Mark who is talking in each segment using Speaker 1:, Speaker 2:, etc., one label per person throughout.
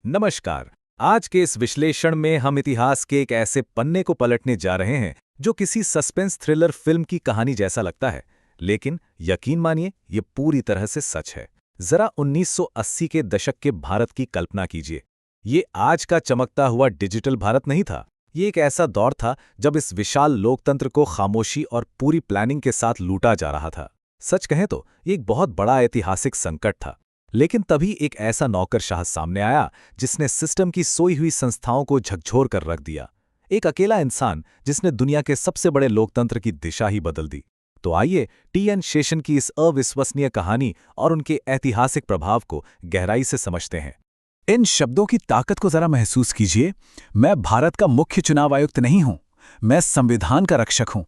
Speaker 1: नमस्कार। आज के इस विश्लेषण में हम इतिहास के एक ऐसे पन्ने को पलटने जा रहे हैं जो किसी सस्पेंस थ्रिलर फिल्म की कहानी जैसा लगता है, लेकिन यकीन मानिए ये पूरी तरह से सच है। जरा 1980 के दशक के भारत की कल्पना कीजिए। ये आज का चमकता हुआ डिजिटल भारत नहीं था। ये एक ऐसा दौर था जब इस विशाल लोकतंत्र को खामोशी और पूरी प्लानिंग के साथ लूटा जा रहा था। सच कहें तो ये एक बहुत बड़ा ऐतिहासिक संकट था। लेकिन तभी एक ऐसा नौकरशाह सामने आया जिसने सिस्टम की सोई हुई संस्थाओं को झकझोर कर रख दिया। एक अकेला इंसान जिसने दुनिया के सबसे बड़े लोकतंत्र की दिशा ही बदल दी। तो आइए टी.एन. शेषन की इस अविश्वसनीय कहानी और उनके ऐतिहासिक प्रभाव को गहराई से समझते हैं।
Speaker 2: इन शब्दों की ताकत को जरा महसूस कीजिए। मैं भारत का मुख्य चुनाव आयुक्त नहीं हूं, मैं संविधान का रक्षक हूं।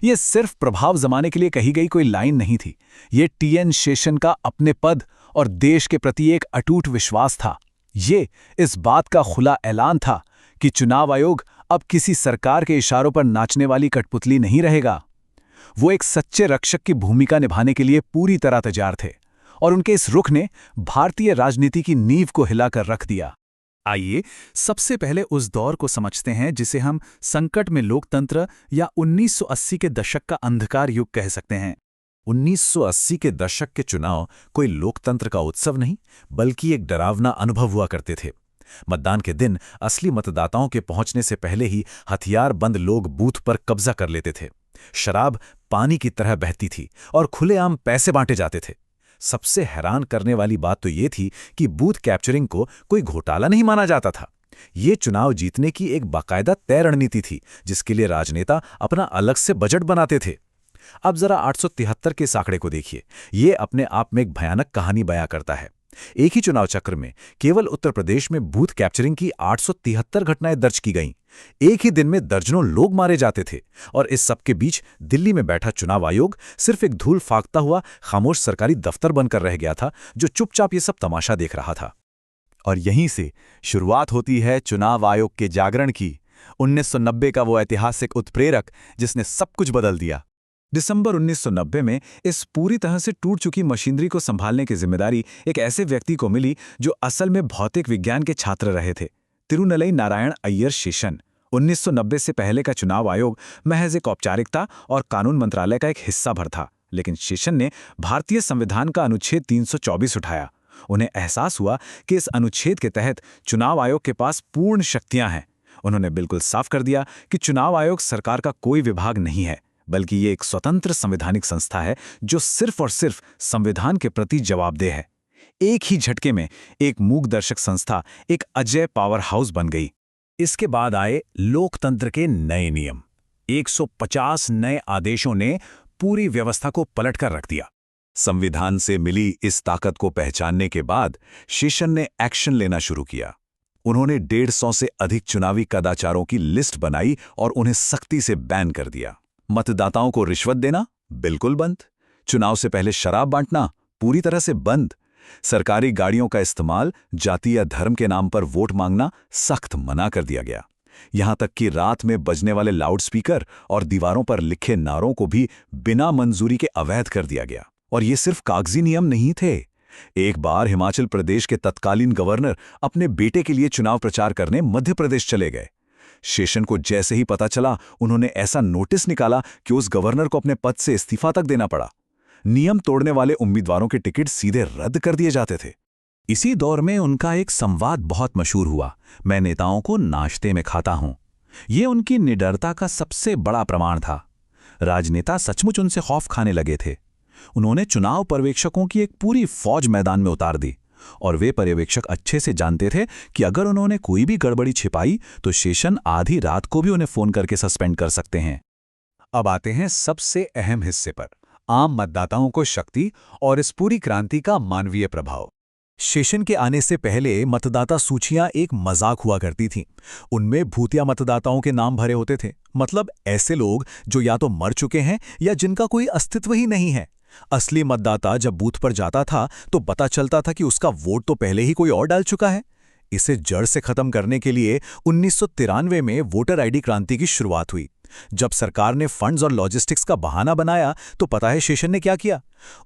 Speaker 2: यह सिर्फ प्रभाव जमाने के लिए कही गई कोई लाइन नहीं थी। ये टी.एन. शेषन का अपने पद और देश के प्रति एक अटूट विश्वास था। ये इस बात का खुला ऐलान था कि चुनाव आयोग अब किसी सरकार के इशारों पर नाचने वाली कठपुतली नहीं रहेगा। वो एक सच्चे रक्षक की भूमिका निभाने के लिए पूरी तरह तैयार थे, और उनके इस रुख ने भारतीय राजनीति की नींव को हिलाकर रख दिया। आइए सबसे पहले उस दौर को समझते हैं जिसे हम संकट में लोकतंत्र या 1980 के दशक का अंधकार युग कह सकते हैं।
Speaker 1: 1980 के दशक के चुनाव कोई लोकतंत्र का उत्सव नहीं, बल्कि एक डरावना अनुभव हुआ करते थे। मतदान के दिन असली मतदाताओं के पहुंचने से पहले ही हथियारबंद लोग बूथ पर कब्जा कर लेते थे। शराब पानी की तरह बहती थी और खुलेआम पैसे बांटे जाते थे। सबसे हैरान करने वाली बात तो ये थी कि बूथ कैप्चरिंग को कोई घोटाला नहीं माना जाता था। ये चुनाव जीतने की एक बाकायदा तय रणनीति थी, जिसके लिए राजनेता अपना अलग से बजट बनाते थे। अब जरा 873 के आंकड़े को देखिए। ये अपने आप में एक भयानक कहानी बयां करता है। एक ही चुनाव चक्र में केवल उत्तर प्रदेश में बूथ कैप्चरिंग की 873 घटनाएं दर्ज की गईं। एक ही दिन में दर्जनों लोग मारे जाते थे, और इस सब के बीच दिल्ली में बैठा चुनाव आयोग सिर्फ एक धूल फाकता हुआ खामोश सरकारी दफ्तर बनकर रह गया था, जो चुपचाप ये सब तमाशा देख रहा था।
Speaker 2: और यहीं से शुरुआत होती है चुनाव आयोग के जागरण की। 1990 का वो ऐतिहासिक उत्प्रेरक जिसने सब कुछ बदल दिया। दिसंबर 1990 में इस पूरी तरह से टूट चुकी मशीनरी को संभालने की जिम्मेदारी एक ऐसे व्यक्ति को मिली जो असल में भौतिक विज्ञान के छात्र रहे थे, तिरुनलई नारायण अय्यर शेषन। 1990 से पहले का चुनाव आयोग महज एक औपचारिकता और कानून मंत्रालय का एक हिस्सा भर था, लेकिन शेषन ने भारतीय संविधान का अनुच्छेद 324 उठाया। उन्हें एहसास हुआ कि इस अनुच्छेद के तहत चुनाव आयोग के पास पूर्ण शक्तियां हैं। उन्होंने बिल्कुल साफ कर दिया कि चुनाव आयोग सरकार का कोई विभाग नहीं है, बल्कि ये एक स्वतंत्र संवैधानिक संस्था है जो सिर्फ और सिर्फ संविधान के प्रति जवाबदेह है। एक ही झटके में एक मूक दर्शक संस्था एक अजय पावर हाउस बन गई। इसके बाद आए लोकतंत्र के नए नियम। 150 नए आदेशों ने पूरी व्यवस्था को पलटकर रख दिया। संविधान से मिली इस ताकत को पहचानने के बाद शेषन ने एक्शन लेना शुरू किया। उन्होंने 150 से अधिक चुनावी कदाचारों की लिस्ट बनाई और उन्हें सख्ती से बैन कर दिया। मतदाताओं को रिश्वत देना बिल्कुल बंद। चुनाव से पहले शराब बांटना पूरी तरह से बंद। सरकारी गाड़ियों का इस्तेमाल, जाति या धर्म के नाम पर वोट मांगना सख्त मना कर दिया गया। यहां तक कि रात में बजने वाले लाउडस्पीकर और दीवारों पर लिखे नारों को भी बिना मंजूरी के अवैध कर दिया गया। और ये सिर्फ कागजी नियम नहीं थे। एक बार हिमाचल प्रदेश के तत्कालीन गवर्नर अपने बेटे के लिए चुनाव प्रचार करने मध्य प्रदेश चले गए। शेषन को जैसे ही पता चला, उन्होंने ऐसा नोटिस निकाला कि उस गवर्नर को अपने पद से इस्तीफा तक देना पड़ा। नियम तोड़ने वाले उम्मीदवारों के टिकट सीधे रद्द कर दिए जाते थे। इसी दौर में उनका एक संवाद बहुत मशहूर हुआ, मैं नेताओं को नाश्ते में खाता हूं। ये उनकी निडरता का सबसे बड़ा प्रमाण था। राजनेता सचमुच उनसे खौफ खाने लगे थे। उन्होंने चुनाव पर्यवेक्षकों की एक पूरी फौज मैदान में उतार दी, और वे पर्यवेक्षक अच्छे से जानते थे कि अगर उन्होंने कोई भी गड़बड़ी छिपाई तो शेषन आधी रात को भी उन्हें फोन करके सस्पेंड कर सकते हैं।
Speaker 1: अब आते हैं सबसे अहम हिस्से पर, आम मतदाताओं को शक्ति और इस पूरी क्रांति का मानवीय प्रभाव। शेषन के आने से पहले मतदाता सूचियां एक मजाक हुआ करती थीं। उनमें भूतिया मतदाताओं के नाम भरे होते थे, मतलब ऐसे लोग जो या तो मर चुके हैं या जिनका कोई अस्तित्व ही नहीं है। असली मतदाता जब बूथ पर जाता था तो पता चलता था कि उसका वोट तो पहले ही कोई और डाल चुका है। इसे जड़ से खत्म करने के लिए 1993 में वोटर आईडी क्रांति की शुरुआत हुई। जब सरकार ने फंड्स और लॉजिस्टिक्स का बहाना बनाया तो पता है शेषन ने क्या किया?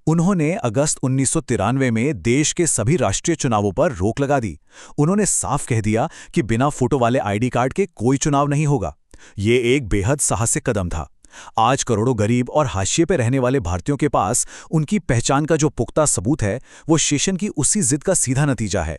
Speaker 1: उन्होंने अगस्त 1993 में देश के सभी राष्ट्रीय चुनावों पर रोक लगा दी। उन्होंने साफ कह दिया कि बिना फोटो वाले आईडी कार्ड के कोई चुनाव नहीं होगा। ये एक बेहद साहसिक कदम था। आज करोड़ों गरीब और हाशिए पे रहने वाले भारतीयों के पास उनकी पहचान का जो पुख्ता सबूत है, वो शेषन की उसी जिद का सीधा नतीजा है।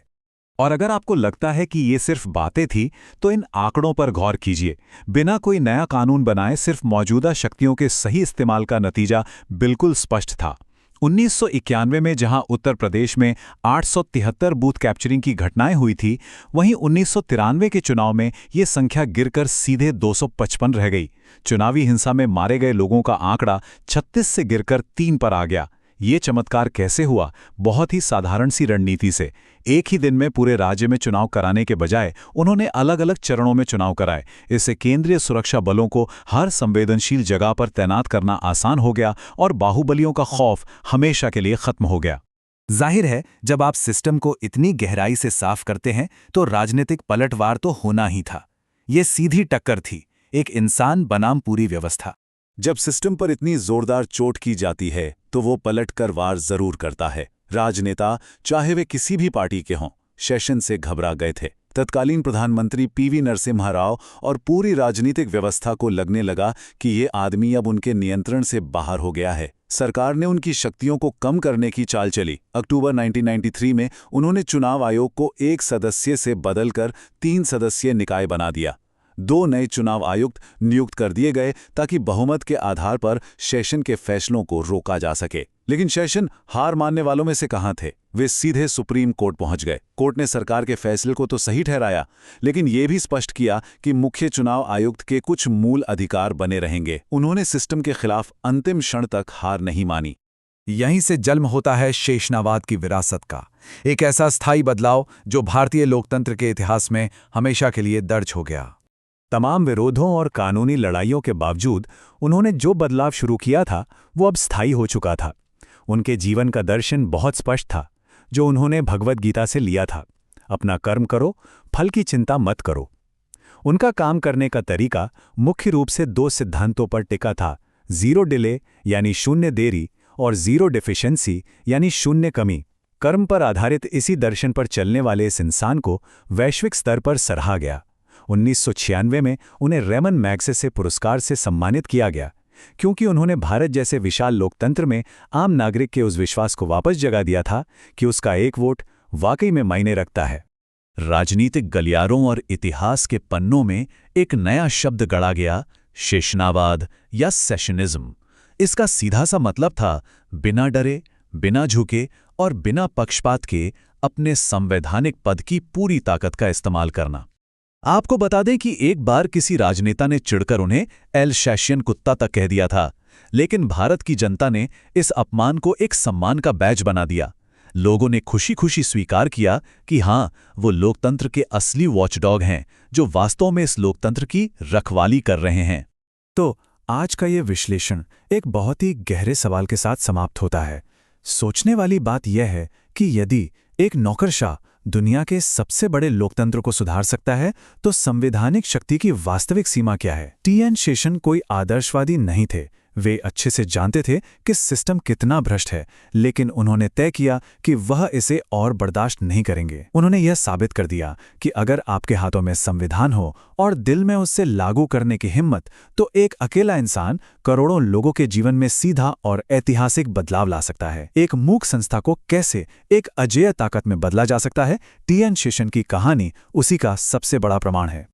Speaker 2: और अगर आपको लगता है कि ये सिर्फ बातें थी, तो इन आंकड़ों पर गौर कीजिए। बिना कोई नया कानून बनाए सिर्फ मौजूदा शक्तियों के सही इस्तेमाल का नतीजा बिल्कुल स्पष्ट था। 1991 में जहां उत्तर प्रदेश में 873 बूथ कैप्चरिंग की घटनाएं हुई थी, वहीं 1993 के चुनाव में ये संख्या गिरकर सीधे 255 रह गई। चुनावी हिंसा में मारे गए लोगों का आंकड़ा 36 से गिरकर 3 पर आ गया। ये चमत्कार कैसे हुआ? बहुत ही साधारण सी रणनीति से। एक ही दिन में पूरे राज्य में चुनाव कराने के बजाय उन्होंने अलग अलग चरणों में चुनाव कराए। इससे केंद्रीय सुरक्षा बलों को हर संवेदनशील जगह पर तैनात करना आसान हो गया और बाहुबलियों का खौफ हमेशा के लिए खत्म हो गया।
Speaker 1: जाहिर है, जब आप सिस्टम को इतनी गहराई से साफ करते हैं तो राजनीतिक पलटवार तो होना ही था। ये सीधी टक्कर थी, एक इंसान बनाम पूरी व्यवस्था।
Speaker 2: जब सिस्टम पर इतनी जोरदार चोट की जाती है तो वो पलटकर वार जरूर करता है। राजनेता, चाहे वे किसी भी पार्टी के हों, शेषन से घबरा गए थे। तत्कालीन प्रधानमंत्री पीवी नरसिम्हा राव और पूरी राजनीतिक व्यवस्था को लगने लगा कि ये आदमी अब उनके नियंत्रण से बाहर हो गया है। सरकार ने उनकी शक्तियों को कम करने की चाल चली। अक्टूबर 1993 में उन्होंने चुनाव आयोग को 1 सदस्य से बदलकर 3 सदस्यीय निकाय बना दिया। 2 नए चुनाव आयुक्त नियुक्त कर दिए गए ताकि बहुमत के आधार पर शेषन के फैसलों को रोका जा सके। लेकिन शेषन हार मानने वालों में से कहां थे? वे सीधे सुप्रीम कोर्ट पहुंच गए। कोर्ट ने सरकार के फैसले को तो सही ठहराया, लेकिन यह भी स्पष्ट किया कि मुख्य चुनाव आयुक्त के कुछ मूल अधिकार बने रहेंगे। उन्होंने सिस्टम के खिलाफ अंतिम क्षण तक हार नहीं मानी।
Speaker 1: यहीं से जन्म होता है शेषनावाद की विरासत का, एक ऐसा स्थायी बदलाव जो भारतीय लोकतंत्र के इतिहास में हमेशा के लिए दर्ज हो गया।
Speaker 2: तमाम विरोधों और कानूनी लड़ाइयों के बावजूद उन्होंने जो बदलाव शुरू किया था वो अब स्थायी हो चुका था। उनके जीवन का दर्शन बहुत स्पष्ट था, जो उन्होंने भगवद गीता से लिया था। अपना कर्म करो, फल की चिंता मत करो। उनका काम करने का तरीका मुख्य रूप से 2 सिद्धांतों पर टिका था: 0 डिले यानी शून्य देरी और 0 डेफिशिएंसी यानी शून्य कमी। कर्म पर आधारित इसी दर्शन पर चलने वाले इस इंसान को वैश्विक स्तर पर सराहा गया। 1996 में उन्हें रेमन मैग्सेसे पुरस्कार से सम्मानित किया गया, क्योंकि उन्होंने भारत जैसे विशाल लोकतंत्र में आम नागरिक के उस विश्वास को वापस जगा दिया था कि उसका एक वोट वाकई में मायने रखता है।
Speaker 1: राजनीतिक गलियारों और इतिहास के पन्नों में एक नया शब्द गढ़ा गया, शेषनावाद या सेशनिज्म। इसका सीधा सा मतलब था बिना डरे, बिना झुके और बिना पक्षपात के अपने संवैधानिक पद की पूरी ताकत का इस्तेमाल करना। आपको बता दें कि एक बार किसी राजनेता ने चिढ़कर उन्हें एल शैशियन कुत्ता तक कह दिया था, लेकिन भारत की जनता ने इस अपमान को एक सम्मान का बैज बना दिया। लोगों ने खुशी खुशी स्वीकार किया कि हां, वो लोकतंत्र के असली वॉचडॉग हैं, जो वास्तव में इस लोकतंत्र की रखवाली कर रहे हैं।
Speaker 2: तो आज का ये विश्लेषण एक बहुत ही गहरे सवाल के साथ समाप्त होता है। सोचने वाली बात यह है कि यदि एक नौकरशाह दुनिया के सबसे बड़े लोकतंत्र को सुधार सकता है, तो संवैधानिक शक्ति की वास्तविक सीमा क्या है? टी.एन. शेषन कोई आदर्शवादी नहीं थे। वे अच्छे से जानते थे कि सिस्टम कितना भ्रष्ट है, लेकिन उन्होंने तय किया कि वह इसे और बर्दाश्त नहीं करेंगे। उन्होंने यह साबित कर दिया कि अगर आपके हाथों में संविधान हो और दिल में उससे लागू करने की हिम्मत, तो एक अकेला इंसान करोड़ों लोगों के जीवन में सीधा और ऐतिहासिक बदलाव ला सकता है। एक मूक संस्था को कैसे एक अजेय ताकत में बदला जा सकता है, टी.एन. शेषन की कहानी उसी का सबसे बड़ा प्रमाण है।